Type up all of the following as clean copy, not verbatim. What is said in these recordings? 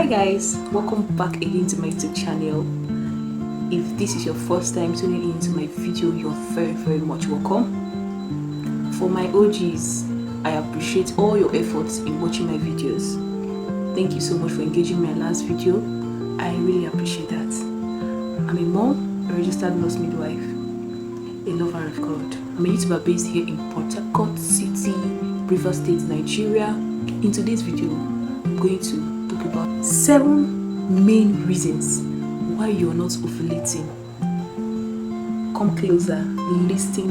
guys, welcome back again to my YouTube channel. If this is your first time tuning into my video, you're very much welcome. For my OGs, I appreciate all your efforts in watching my videos. Thank you so much for engaging my last video. I really appreciate that. I'm a mom, a registered nurse midwife, a lover of God. I'm a YouTuber based here in Port Harcourt City, Rivers State, Nigeria. In today's video, I'm going to talk about 7 main reasons why you're not ovulating. Come closer, listen,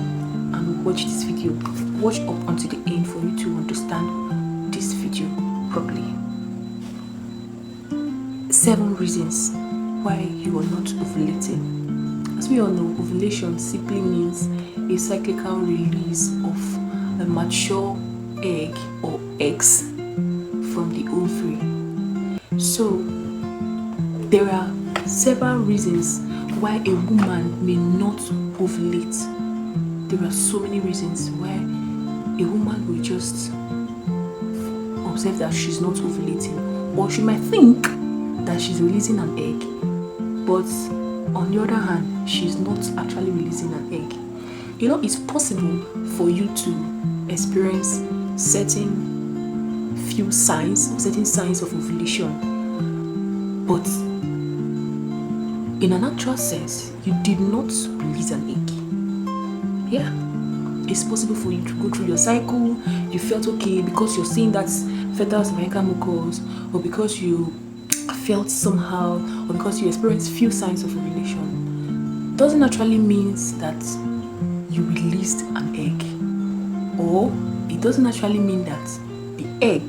and watch this video. Watch up until the end for you to understand this video properly. 7 reasons why you are not ovulating. As we all know, ovulation simply means a cyclical release of a mature egg or eggs from the ovary. So there are several reasons why a woman may not ovulate. There are so many reasons why a woman will just observe that she's not ovulating, or she might think that she's releasing an egg, but on the other hand, she's not actually releasing an egg. You know, it's possible for you to experience certain signs of ovulation, but in an actual sense, you did not release an egg. Yeah, it's possible for you to go through your cycle. You felt okay because you're seeing that fetal cervical mucus, or because you felt somehow, or because you experienced few signs of ovulation. Doesn't actually means that you released an egg, or it doesn't actually mean that the egg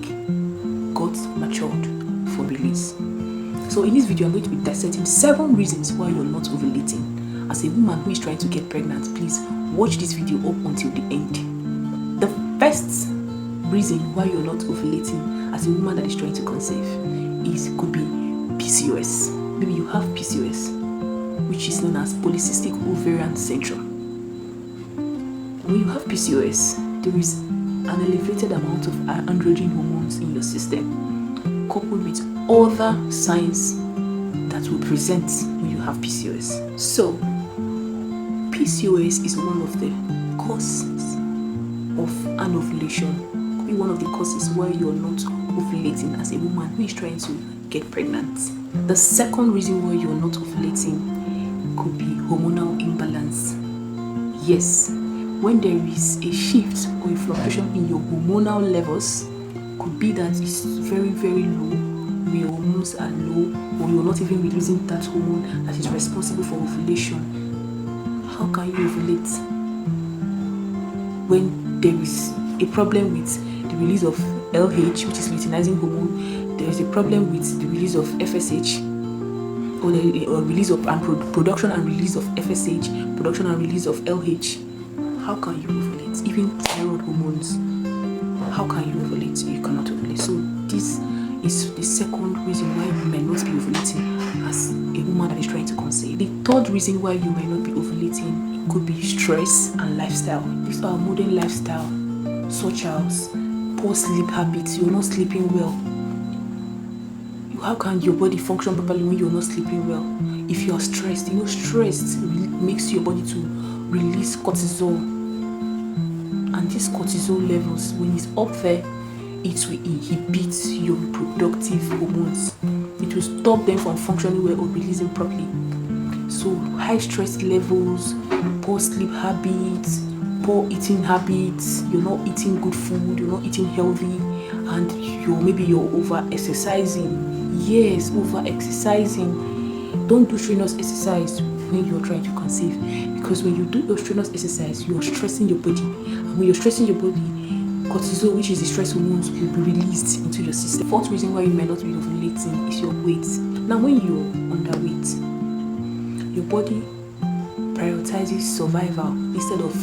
got matured for release. So in this video, I'm going to be dissecting 7 reasons why you're not ovulating. As a woman who is trying to get pregnant, please watch this video up until the end. The first reason why you're not ovulating as a woman that is trying to conceive could be PCOS. Maybe you have PCOS, which is known as polycystic ovarian syndrome. When you have PCOS, there is an elevated amount of androgen hormones in your system, coupled with other signs that will present when you have PCOS. So, PCOS is one of the causes of anovulation. Could be one of the causes why you're not ovulating as a woman who is trying to get pregnant. The second reason why you're not ovulating could be hormonal imbalance. Yes, when there is a shift or a fluctuation in your hormonal levels, could be that it's very low, your hormones are low, or you're not even releasing that hormone that is responsible for ovulation. How can you ovulate when there is a problem with the release of LH, which is luteinizing hormone? There is a problem with the release of FSH, or the release of production and release of FSH, production and release of LH. How can you ovulate? Even thyroid hormones. How can you ovulate? You cannot ovulate. So this is the second reason why you might not be ovulating as a woman that is trying to conceive. The third reason why you might not be ovulating could be stress and lifestyle. These are modern lifestyle, such as poor sleep habits. You're not sleeping well. How can your body function properly when you're not sleeping well? If you're stressed, stress makes your body to release cortisol. And these cortisol levels, when it's up there, it will inhibit your reproductive hormones. It will stop them from functioning well or releasing properly. So high stress levels, poor sleep habits, poor eating habits, you're not eating good food, you're not eating healthy, and you're over exercising. Yes, over exercising. Don't do strenuous exercise when you're trying to conceive, because when you do your strenuous exercise, you're stressing your body, and when you're stressing your body, cortisol, which is the stress hormones, will be released into your system. Fourth reason why you might not be ovulating is your weight. Now, when you're underweight, your body prioritizes survival instead of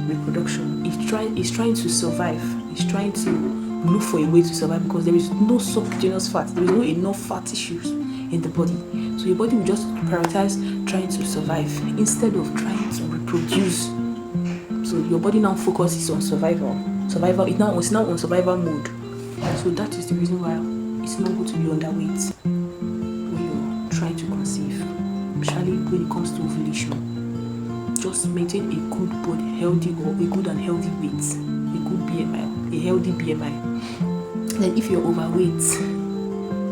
reproduction. It's trying to survive. It's trying to look for a way to survive, because there is no subcutaneous fat. There is no enough fat tissues in the body. So your body will just prioritize trying to survive instead of trying to reproduce. So your body now focuses on survival. It's now on survival mode. So that is the reason why it's not good to be underweight. conceive, especially when it comes to ovulation. Just maintain a good but healthy, or a good and healthy weight, a good BMI, a healthy BMI. Then if you're overweight,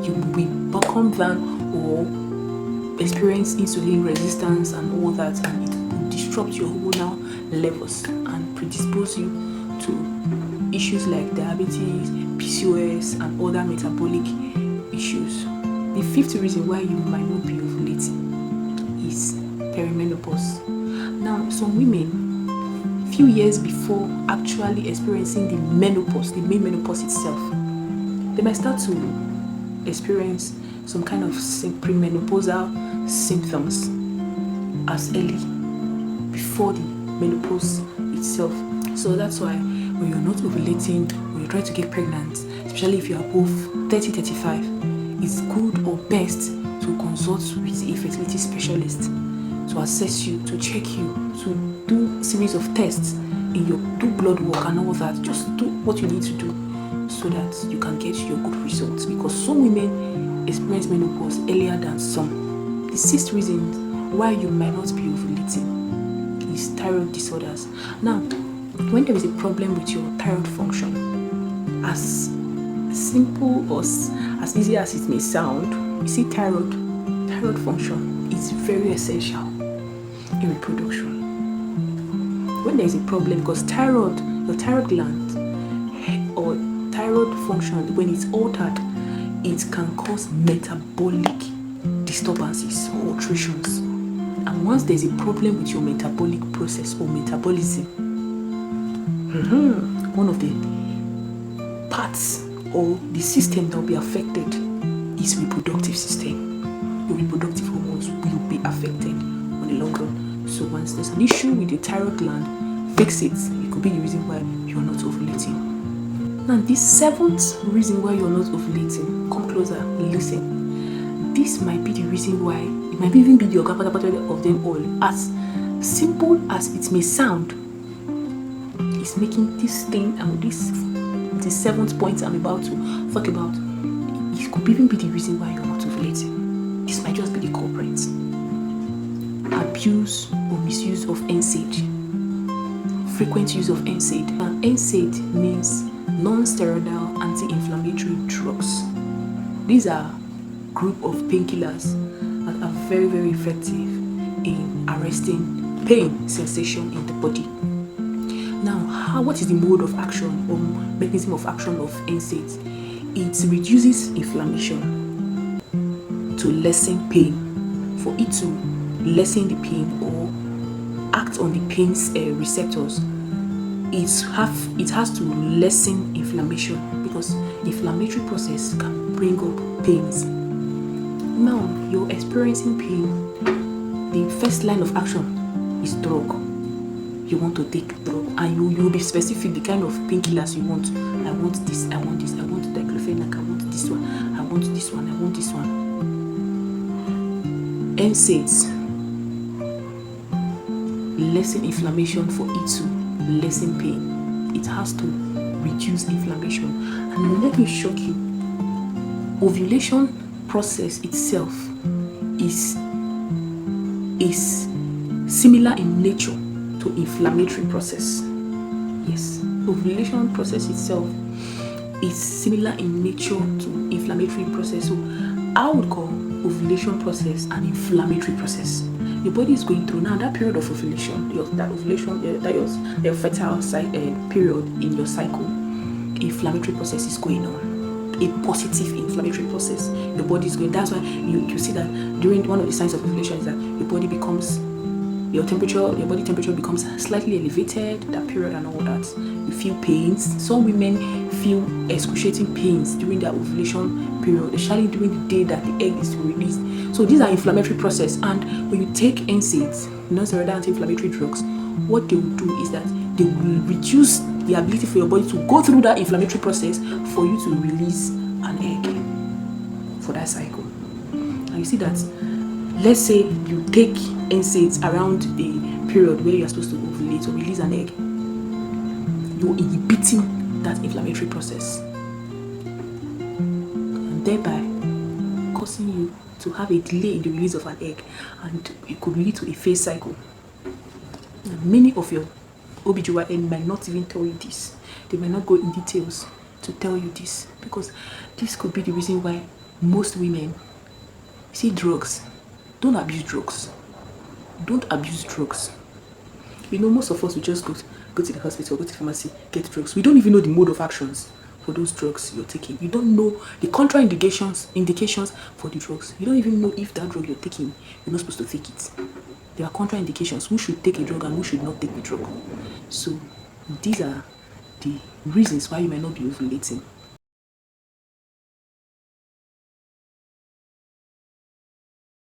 you will come down or experience insulin resistance and all that, and it will disrupt your hormonal levels and predispose you to issues like diabetes, PCOS, and other metabolic issues. The fifth reason why you might not be ovulating is perimenopause. Now, some women, few years before actually experiencing the menopause, the main menopause itself, they might start to experience some kind of premenopausal symptoms as early before the menopause itself. So that's why when you're not ovulating, when you're trying to get pregnant, especially if you're above 30-35, it's good or best to consult with a fertility specialist to assess you, to check you, to do a series of tests in your, do blood work and all that. Just do what you need to do so that you can get your good results, because some women experience menopause earlier than some. The sixth reason why you might not be ovulating is thyroid disorders. Now, when there is a problem with your thyroid function, as simple or as easy as it may sound, you see, thyroid function is very essential in reproduction. When there is a problem, because your thyroid gland or thyroid function, when it's altered, it can cause metabolic disturbances or alterations. And once there's a problem with your metabolic process or metabolism, one of the parts or the system that will be affected is reproductive system. Your reproductive hormones will be affected on the long run. So once there's an issue with your thyroid gland, fix it. It could be the reason why you're not ovulating. Now, the seventh reason why you're not ovulating, come closer, listen. This might be the reason why, it might even be the organ of them all. As simple as it may sound, it's making this thing, and the seventh point I'm about to talk about, it could even be the reason why you're not ovulating. This might just be the culprit. Abuse or misuse of NSAID. Frequent use of NSAID. And NSAID means non-steroidal anti-inflammatory drugs. These are a group of painkillers that are very, very effective in arresting pain sensation in the body. Now, what is the mode of action or mechanism of action of NSAIDs? It reduces inflammation to lessen pain. For it to lessen the pain or act on the pain's receptors, it has to lessen inflammation, because inflammatory process can bring up pains. Now you're experiencing pain, the first line of action is drug. You want to take drug, and you'll be specific the kind of painkillers you want. I want this, I want this, I want diclofenac, I want this one, I want this one, I want this one. NSAIDs lessen inflammation. For it to lessen pain, it has to reduce inflammation. And let me shock you, ovulation process itself is similar in nature to inflammatory process. Yes, ovulation process itself is similar in nature to inflammatory process. So I would call ovulation process an inflammatory process. Your body is going through now that period of ovulation, your fertile period in your cycle. Inflammatory process is going on, a positive inflammatory process. Your body is going. That's why you see that during one of the signs of ovulation is that your body becomes, your body temperature becomes slightly elevated, that period and all that. You feel pains. Some women feel excruciating pains during their ovulation period, especially during the day that the egg is released. So these are inflammatory process, and when you take NSAIDs, non-steroidal anti-inflammatory drugs, what they will do is that they will reduce the ability for your body to go through that inflammatory process for you to release an egg for that cycle. And you see that, let's say you take NSAIDs around the period where you're supposed to ovulate or release an egg, you're inhibiting that inflammatory process and thereby causing you to have a delay in the release of an egg, and it could lead to a phase cycle. And many of your OBGYN might not even tell you this. They might not go in details to tell you this, because this could be the reason why most women see drugs. Don't abuse drugs. Don't abuse drugs. You know, most of us will just go to the hospital, go to the pharmacy, get drugs. We don't even know the mode of actions for those drugs you're taking. You don't know the indications for the drugs. You don't even know if that drug you're taking, you're not supposed to take it. There are contraindications. Who should take a drug and who should not take the drug? So these are the reasons why you might not be ovulating.